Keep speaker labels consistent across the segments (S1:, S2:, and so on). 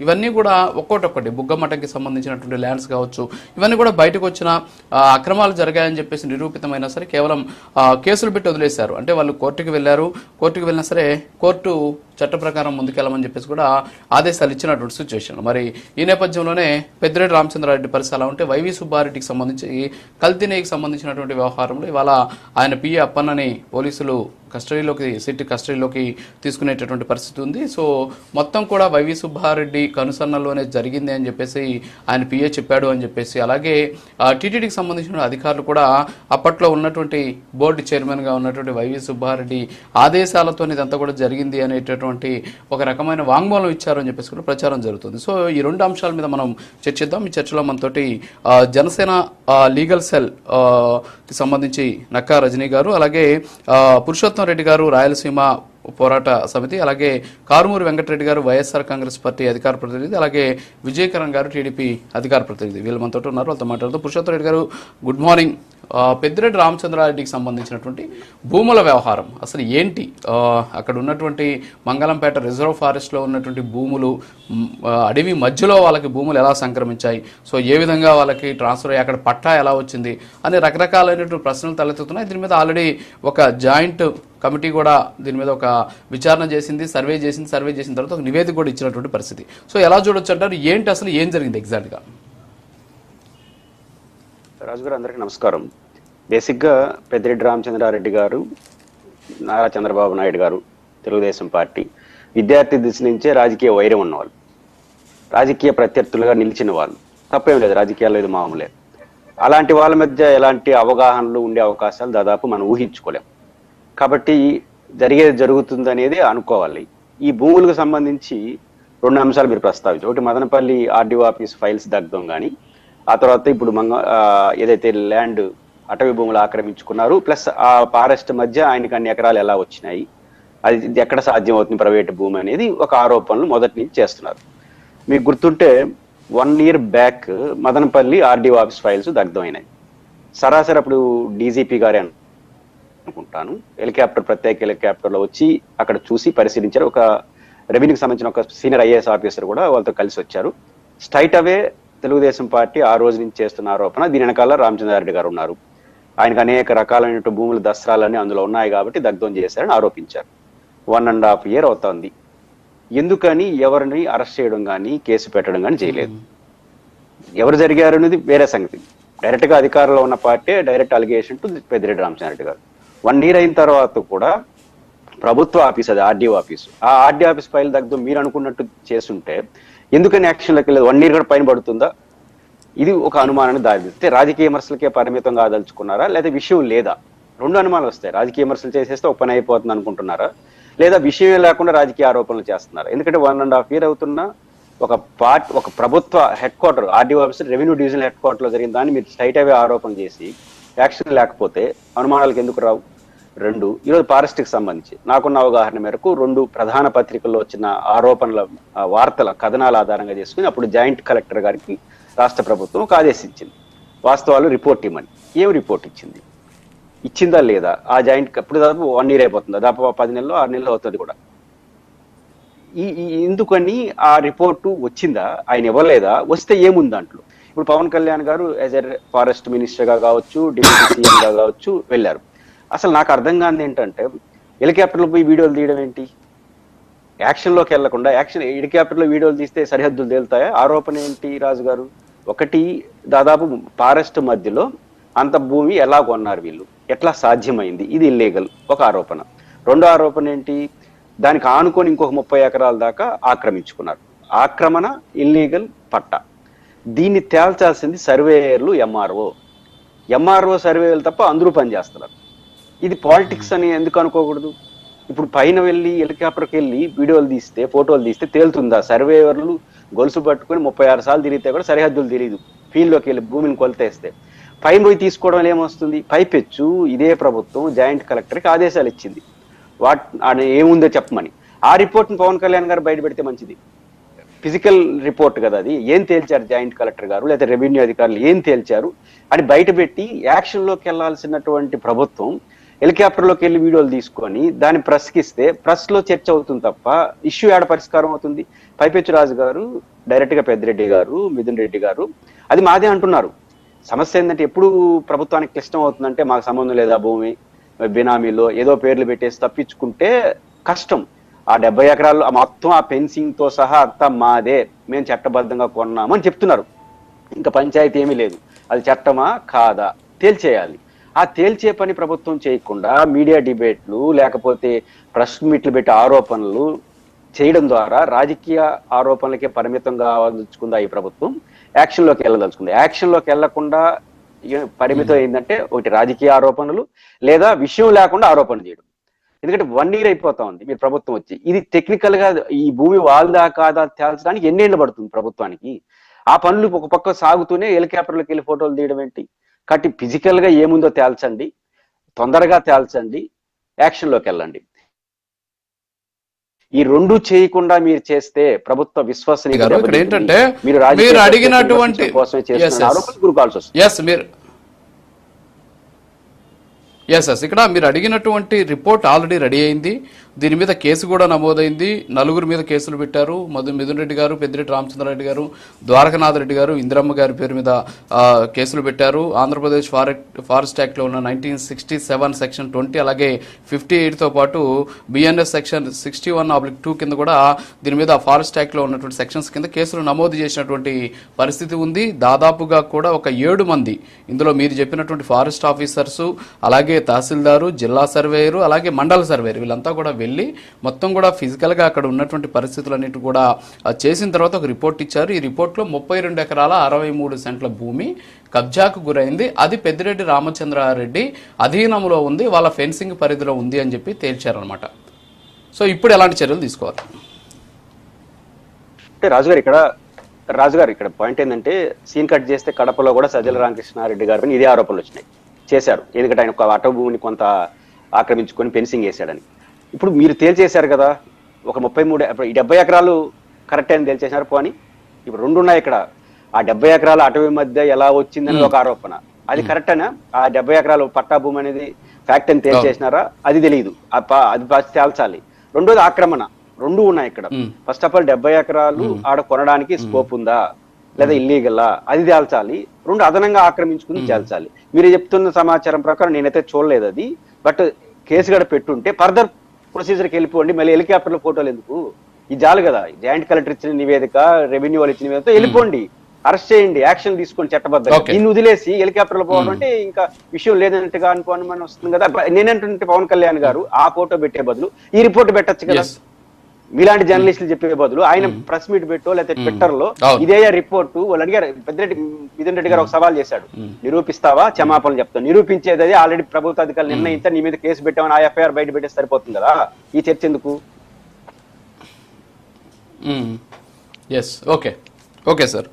S1: ఇవన్నీ కూడా ఒక్కొక్కటి బుగ్గమఠంకి సంబంధించినటువంటి ల్యాండ్స్ కావచ్చు, ఇవన్నీ కూడా బయటకు వచ్చిన అక్రమాలు జరిగాయని చెప్పేసి నిరూపితమైనా సరే కేవలం కేసులు పెట్టి వదిలేశారు. అంటే వాళ్ళు కోర్టుకు వెళ్ళినా సరే కోర్టు చట్ట ప్రకారం ముందుకెళ్ళమని చెప్పేసి కూడా ఆదేశాలు ఇచ్చినటువంటి సిచ్యువేషన్. మరి ఈ నేపథ్యంలోనే పెద్దిరెడ్డి రామచంద్రారెడ్డి పరిస్థితి అలా ఉంటే వైవి సుబ్బారెడ్డికి సంబంధించి కల్తీనేకి సంబంధించినటువంటి వ్యవహారంలో ఇవాళ ఆయన పిఏ అప్పన్నని పోలీసులు సిటీ కస్టడీలోకి తీసుకునేటటువంటి పరిస్థితి ఉంది. సో మొత్తం కూడా వైవి సుబ్బారెడ్డి కనుసన్నల్లోనే జరిగింది అని చెప్పేసి ఆయన పిఏ చెప్పాడు అని చెప్పేసి, అలాగే టీటీడీకి సంబంధించిన అధికారులు కూడా అప్పట్లో ఉన్నటువంటి బోర్డు చైర్మన్గా ఉన్నటువంటి వైవి సుబ్బారెడ్డి ఆదేశాలతో ఇదంతా కూడా జరిగింది అనేటటువంటి ఒక రకమైన వాంగ్మూలం ఇచ్చారు అని చెప్పేసి కూడా ప్రచారం జరుగుతుంది. సో ఈ రెండు అంశాల మీద మనం చర్చిద్దాం. ఈ చర్చలో మనతోటి జనసేన లీగల్ సెల్ కి సంబంధించి నక్కా రజనీ గారు, అలాగే పురుషోత్తం రెడ్డి గారు రాయలసీమ పోరాట సమితి, అలాగే కారుమూరి వెంకటరెడ్డి గారు వైఎస్ఆర్ కాంగ్రెస్ పార్టీ అధికార ప్రతినిధి, అలాగే విజయకరణ్ గారు టీడీపీ అధికార ప్రతినిధి, వీళ్ళు మనతో ఉన్నారు. వాళ్ళతో మాట్లాడుతూ పురుషోత్తం రెడ్డి గారు గుడ్ మార్నింగ్. పెద్దిరెడ్డి రామచంద్రారెడ్డికి సంబంధించినటువంటి భూముల వ్యవహారం అసలు ఏంటి? అక్కడ ఉన్నటువంటి మంగళంపేట రిజర్వ్ ఫారెస్ట్లో ఉన్నటువంటి భూములు, అడవి మధ్యలో వాళ్ళకి భూములు ఎలా సంక్రమించాయి, సో ఏ విధంగా వాళ్ళకి ట్రాన్స్ఫర్ అయ్యి అక్కడ పట్టా ఎలా వచ్చింది అనే రకరకాలైనటువంటి ప్రశ్నలు తలెత్తుతున్నాయి. దీని మీద ఆల్రెడీ ఒక జాయింట్ కమిటీ కూడా దీని మీద ఒక విచారణ చేసింది, సర్వే చేసిన తర్వాత ఒక నివేదిక కూడా ఇచ్చినటువంటి పరిస్థితి. సో ఎలా చూడొచ్చు అంటారు? ఏంటి అసలు ఏం జరిగింది ఎగ్జాక్ట్గా?
S2: రాజు గారు అందరికీ నమస్కారం. బేసిక్గా పెద్దిరెడ్డి రామచంద్రారెడ్డి గారు, నారా చంద్రబాబు నాయుడు గారు, తెలుగుదేశం పార్టీ విద్యార్థి దిశ నుంచే రాజకీయ వైరం ఉన్నవాళ్ళు, రాజకీయ ప్రత్యర్థులుగా నిలిచిన వాళ్ళు. తప్పేం లేదు, రాజకీయాల్లో ఇది మామూలే. అలాంటి వాళ్ళ మధ్య ఎలాంటి అవగాహనలు ఉండే అవకాశాలు దాదాపు మనం ఊహించుకోలేం. కాబట్టి జరిగేది జరుగుతుంది అనేది అనుకోవాలి. ఈ భూములకు సంబంధించి రెండు అంశాలు మీరు ప్రస్తావించారు. ఒకటి మదనపల్లి ఆర్డీఓ ఆఫీస్ ఫైల్స్ దగ్ధం కానీ, ఆ తర్వాత ఇప్పుడు ఏదైతే ల్యాండ్ అటవీ భూములు ఆక్రమించుకున్నారు, ప్లస్ ఆ ఫారెస్ట్ మధ్య ఆయనకి అన్ని ఎకరాలు ఎలా వచ్చినాయి, అది ఎక్కడ సాధ్యం అవుతుంది ప్రైవేట్ భూమి అనేది ఒక ఆరోపణలు మొదటి నుంచి చేస్తున్నారు. మీకు గుర్తుంటే 1 year back Madanapalle RDO office files దగ్ధమైనాయి. సరాసరి అప్పుడు డీజీపీ గారే అనుకుంటాను ప్రత్యేక హెలికాప్టర్లో వచ్చి అక్కడ చూసి పరిశీలించారు. ఒక రెవెన్యూకి సంబంధించిన ఒక సీనియర్ ఐఏఎస్ ఆఫీసర్ కూడా వాళ్ళతో కలిసి వచ్చారు. స్ట్రైట్ అవే తెలుగుదేశం పార్టీ ఆ రోజు నుంచి చేస్తున్న ఆరోపణ, దీని వెనకాల రామచంద్రారెడ్డి గారు ఉన్నారు, ఆయనకు అనేక రకాలైన భూముల దస్త్రాలన్నీ అందులో ఉన్నాయి కాబట్టి దగ్ధం చేశారని ఆరోపించారు. 1.5 year అవుతోంది. ఎందుకని ఎవరిని అరెస్ట్ చేయడం కానీ కేసు పెట్టడం కానీ చేయలేదు? ఎవరు జరిగారు అనేది వేరే సంగతి. డైరెక్ట్ గా అధికారంలో ఉన్న party direct allegation to Peddireddy Ramachandra Reddy గారు. 1 year అయిన తర్వాత కూడా ప్రభుత్వ ఆఫీస్, అది ఆర్డీఓ ఆఫీసు, ఆ ఆర్డీఓ ఆఫీస్ ఫైల్ దగ్ధం మీరు అనుకున్నట్టు చేస్తుంటే ఎందుకని యాక్షన్లోకి వెళ్ళలేదు? 1 year కూడా పైన పడుతుందా? ఇది ఒక అనుమానాన్ని దారితీస్తే రాజకీయ విమర్శలకే పరిమితం కాదలుచుకున్నారా, లేదా విషయం లేదా? రెండు అనుమానాలు వస్తాయి. రాజకీయ విమర్శలు చేసేస్తే ఒక పని అయిపోతుంది అనుకుంటున్నారా, లేదా విషయం లేకుండా రాజకీయ ఆరోపణలు చేస్తున్నారా? ఎందుకంటే 1.5 year అవుతున్న ఒక ప్రభుత్వ head quarter RDO office revenue divisional head quarter లో జరిగిన దాన్ని మీరు స్ట్రైట్ అవే ఆరోపణ చేసి యాక్షన్ లేకపోతే అనుమానాలకు ఎందుకు రావు? రెండు, ఈరోజు ఫారెస్ట్కి సంబంధించి నాకున్న అవగాహన మేరకు 2 ప్రధాన పత్రికల్లో వచ్చిన ఆరోపణల వార్తల కథనాల ఆధారంగా చేసుకుని అప్పుడు జాయింట్ కలెక్టర్ గారికి రాష్ట్ర ప్రభుత్వం ఒక ఆదేశించింది, వాస్తవాలు రిపోర్ట్ ఇవ్వమని. ఏం రిపోర్ట్ ఇచ్చిందా లేదా? ఆ జాయింట్ అప్పుడు దాదాపు 1 year అయిపోతుంది, దాదాపు 10 నెలలు 6 నెలలు అవుతుంది కూడా. ఎందుకని ఆ రిపోర్టు వచ్చిందా, ఆయన ఇవ్వలేదా? వస్తే ఏముంది దాంట్లో? ఇప్పుడు పవన్ కళ్యాణ్ గారు యాజ్ ఎ ఫారెస్ట్ మినిస్టర్ గా కావచ్చు, డిప్యూటీ సీఎం గా కావచ్చు వెళ్ళారు. అసలు నాకు అర్థం కాదు ఏంటంటే హెలికాప్టర్లో పోయి వీడియోలు తీయడం ఏంటి? యాక్షన్లోకి వెళ్లకుండా హెలికాప్టర్లో వీడియోలు తీస్తే సరిహద్దులు తేలుతాయా? ఆరోపణ ఏంటి రాజు గారు? ఒకటి, దాదాపు ఫారెస్ట్ మధ్యలో అంత భూమి ఎలా కొన్నారు వీళ్ళు, ఎట్లా సాధ్యమైంది? ఇది ఇల్లీగల్ ఒక ఆరోపణ. రెండో ఆరోపణ ఏంటి? దానికి ఆనుకొని ఇంకొక 30 ఎకరాల దాకా ఆక్రమించుకున్నారు. ఆక్రమణ, ఇల్లీగల్, పట్టా. దీన్ని తేల్చాల్సింది సర్వేయర్లు, ఎంఆర్ఓ సర్వేయర్లు తప్ప అందరూ పనిచేస్తున్నారు. ఇది పాలిటిక్స్ అని ఎందుకు అనుకోకూడదు? ఇప్పుడు పైన వెళ్ళి హెలికాప్టర్కి వెళ్ళి వీడియోలు తీస్తే, ఫోటోలు తీస్తే తేలుతుందా? సర్వేయర్లు గొలుసు పట్టుకుని 36 సార్లు తిరిగితే కూడా సరిహద్దులు తెలియదు. ఫీల్డ్లోకి వెళ్ళి భూమిని కొలతేస్తే పైన పోయి తీసుకోవడం ఏమొస్తుంది? పైపెచ్చు ఇదే ప్రభుత్వం జాయింట్ కలెక్టర్కి ఆదేశాలు ఇచ్చింది ఏముందో చెప్పమని. ఆ రిపోర్ట్ని పవన్ కళ్యాణ్ గారు బయట పెడితే మంచిది. ఫిజికల్ రిపోర్ట్ కదా అది. ఏం తేల్చారు జాయింట్ కలెక్టర్ గారు లేదా రెవెన్యూ అధికారులు ఏం తేల్చారు అని బయట పెట్టి యాక్షన్లోకి వెళ్లాల్సినటువంటి ప్రభుత్వం హెలికాప్టర్లోకి వెళ్ళి వీడియోలు తీసుకొని దాన్ని ప్రెస్కి ఇస్తే ప్రెస్ లో చర్చ అవుతుంది తప్ప ఇష్యూ ఏడ పరిష్కారం అవుతుంది? పైపెచ్చు రాజు గారు డైరెక్ట్ గా పెద్దిరెడ్డి గారు, మిథున్ రెడ్డి గారు అది మాదే అంటున్నారు. సమస్య ఏంటంటే ఎప్పుడు ప్రభుత్వానికి క్లిష్టం అవుతుందంటే మాకు సంబంధం లేదా భూమి బినామీలో ఏదో పేర్లు పెట్టేసి తప్పించుకుంటే కష్టం. ఆ 70 ఎకరాలు మొత్తం ఆ ఫెన్సింగ్ తో సహా అంతా మాదే, మేము చట్టబద్ధంగా కొన్నామని చెప్తున్నారు. ఇంకా పంచాయతీ ఏమీ లేదు. అది చట్టమా కాదా తేల్చేయాలి. ఆ తేల్చే పని ప్రభుత్వం చేయకుండా మీడియా డిబేట్లు లేకపోతే ప్రెస్ మీట్లు పెట్టి ఆరోపణలు చేయడం ద్వారా రాజకీయ ఆరోపణలకే పరిమితం కావాల్చుకుందా ఈ ప్రభుత్వం? యాక్షన్లోకి వెళ్ళదలుచుకుంది. యాక్షన్లోకి వెళ్లకుండా పరిమితం ఏంటంటే ఒకటి రాజకీయ ఆరోపణలు లేదా విషయం లేకుండా ఆరోపణలు చేయడం. ఎందుకంటే 1 year అయిపోతా ఉంది మీరు ప్రభుత్వం వచ్చి. ఇది టెక్నికల్ గా ఈ భూమి వాళ్ళదా కాదా తేల్చడానికి ఎన్నేళ్ళు పడుతుంది ప్రభుత్వానికి? ఆ పనులు ఒక పక్క సాగుతూనే హెలికాప్టర్లకు వెళ్ళి ఫోటోలు తీయడం ఏంటి? కాబట్టి ఫిజికల్ గా ఏముందో తేల్చండి, తొందరగా తేల్చండి, యాక్షన్లోకి వెళ్ళండి. ఈ రెండు చేయకుండా మీరు చేస్తే ప్రభుత్వ విశ్వసనీయత
S1: ఏంటంటే
S2: మీరు
S1: అడిగినటువంటి
S2: కోసమే చేస్తున్న ఆరోపణలు గురికాల్సి వస్తుంది.
S1: ఇక్కడ మీరు అడిగినటువంటి రిపోర్ట్ ఆల్రెడీ రెడీ అయింది. దీని మీద కేసు కూడా నమోదైంది. 9 మీద కేసులు పెట్టారు. మిథున్ రెడ్డి గారు, పెద్దిరెడ్డి రామచంద్రారెడ్డి గారు, ద్వారకనాథ్ రెడ్డి గారు, ఇందిరమ్మ గారి పేరు మీద కేసులు పెట్టారు. ఆంధ్రప్రదేశ్ ఫారెస్ట్ యాక్ట్ లో ఉన్న 1967 సెక్షన్ 20 అలాగే 58 తో పాటు బిఎన్ఎస్ సెక్షన్ 61/2 కింద కూడా దీని మీద ఫారెస్ట్ యాక్ట్ లో ఉన్నటువంటి సెక్షన్స్ కింద కేసులు నమోదు చేసినటువంటి పరిస్థితి ఉంది. దాదాపుగా కూడా ఒక 7 మంది ఇందులో మీరు చెప్పినటువంటి ఫారెస్ట్ ఆఫీసర్స్ అలాగే తహసీల్దారు, జిల్లా సర్వేయరు అలాగే మండల సర్వేయరు వీళ్ళంతా కూడా వెళ్ళి మొత్తం కూడా ఫిజికల్ గా అక్కడ ఉన్నటువంటి పరిస్థితులన్నిటి కూడా చేసిన తర్వాత ఒక రిపోర్ట్ ఇచ్చారు. ఈ రిపోర్ట్ లో 32 ఎకరాల 63 సెంట్ల భూమి కబ్జాకు గురైంది. అది పెద్దిరెడ్డి రామచంద్రారెడ్డి అధీనంలో ఉంది, వాళ్ళ ఫెన్సింగ్ పరిధిలో ఉంది అని చెప్పి తేల్చారనమాట. సో ఇప్పుడు ఎలాంటి చర్యలు తీసుకోవాలి?
S2: అంటే రాజుగారు ఇక్కడ పాయింట్ ఏంటంటే సీన్ కట్ చేస్తే కడపలో కూడా సజ్జల రామకృష్ణారెడ్డి గారి పైన ఇదే ఆరోపణలు వచ్చినాయి చేశారు. ఎందుకంటే ఆయన ఒక అటవ భూమిని కొంత ఆక్రమించుకొని ఫెన్సింగ్ వేసాడని. ఇప్పుడు మీరు తేల్చేశారు కదా ఒక 33 ఈ 70 ఎకరాలు కరెక్ట్ అని తేల్చేశారు. పోని ఇప్పుడు 2 ఉన్నాయి ఇక్కడ. ఆ 70 ఎకరాల అటవీ మధ్య ఎలా వచ్చిందని ఒక ఆరోపణ, అది కరెక్టేనా? ఆ 70 ఎకరాలు పట్టా భూమి అనేది ఫ్యాక్ట్ అని తేల్చేసినారా? అది తెలియదు, అది తేల్చాలి. రెండోది ఆక్రమణ, 2 ఉన్నాయి ఇక్కడ. ఫస్ట్ ఆఫ్ ఆల్ 70 ఎకరాలు ఆడ కొనడానికి స్కోప్ ఉందా లేదా ఇల్లీగల్లా అది తేల్చాలి. 2 అదనంగా ఆక్రమించుకుని తేల్చాలి. మీరు చెప్తున్న సమాచారం ప్రకారం నేనైతే చూడలేదు అది. బట్ కేసు కూడా పెట్టుంటే ఫర్దర్ ప్రొసీజర్కి వెళ్ళిపోండి. మళ్ళీ హెలికాప్టర్ల ఫోటోలు ఎందుకు? ఇది చాలు కదా. జాయింట్ కలెక్టర్ ఇచ్చిన నివేదిక, రెవెన్యూ వాళ్ళు ఇచ్చిన నివేదిక వెళ్ళిపోండి, అరెస్ట్ చేయండి, యాక్షన్ తీసుకోండి చట్టబద్ధంగా. దీన్ని వదిలేసి హెలికాప్టర్లు పోవడం అంటే ఇంకా విషయం లేదన్నట్టుగా అనుకోని వస్తుంది కదా. నేనంటుంటే పవన్ కళ్యాణ్ గారు ఆ ఫోటో పెట్టే బదులు ఈ రిపోర్ట్ పెట్టచ్చు కదా. మీలాంటి జర్నలిస్టులు చెప్పే బదులు ఆయన ప్రెస్ మీట్ పెట్టో లేకపోతే ట్విట్టర్ లో ఇదే రిపోర్టు వాళ్ళు అడిగారు. పెద్దిరెడ్డి మిథున్ రెడ్డి గారు ఒక సవాల్ చేశాడు, నిరూపిస్తావా క్షమాపణలు చెప్తాను. నిరూపించేది అది ఆల్రెడీ ప్రభుత్వ అధికారులు నిర్ణయించా, నీ మీద కేసు పెట్టామని ఆ ఎఫ్ఐఆర్ బయట పెట్టేసి సరిపోతుంది కదా. ఈ చర్చ ఎందుకు?
S1: Okay sir.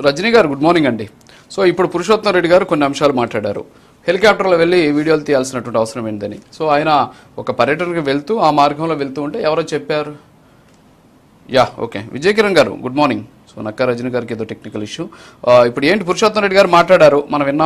S1: రజనీ గారు గుడ్ మార్నింగ్ అండి. సో ఇప్పుడు పురుషోత్తం రెడ్డి గారు కొన్ని అంశాలు మాట్లాడారు. హెలికాప్టర్లో వెళ్ళి వీడియోలు తీయాల్సినటువంటి అవసరం ఏంటని. సో ఆయన ఒక పర్యటనకి వెళ్తూ ఆ మార్గంలో వెళ్తూ ఉంటే ఎవరో చెప్పారు. ఓకే విజయ్ కిరణ్ గారు good morning. So Nakka Rajani గారికి ఏదో టెక్నికల్ ఇష్యూ. ఇప్పుడు ఏంటి పురుషోత్తం రెడ్డి గారు మాట్లాడారు, మనం విన్నాం.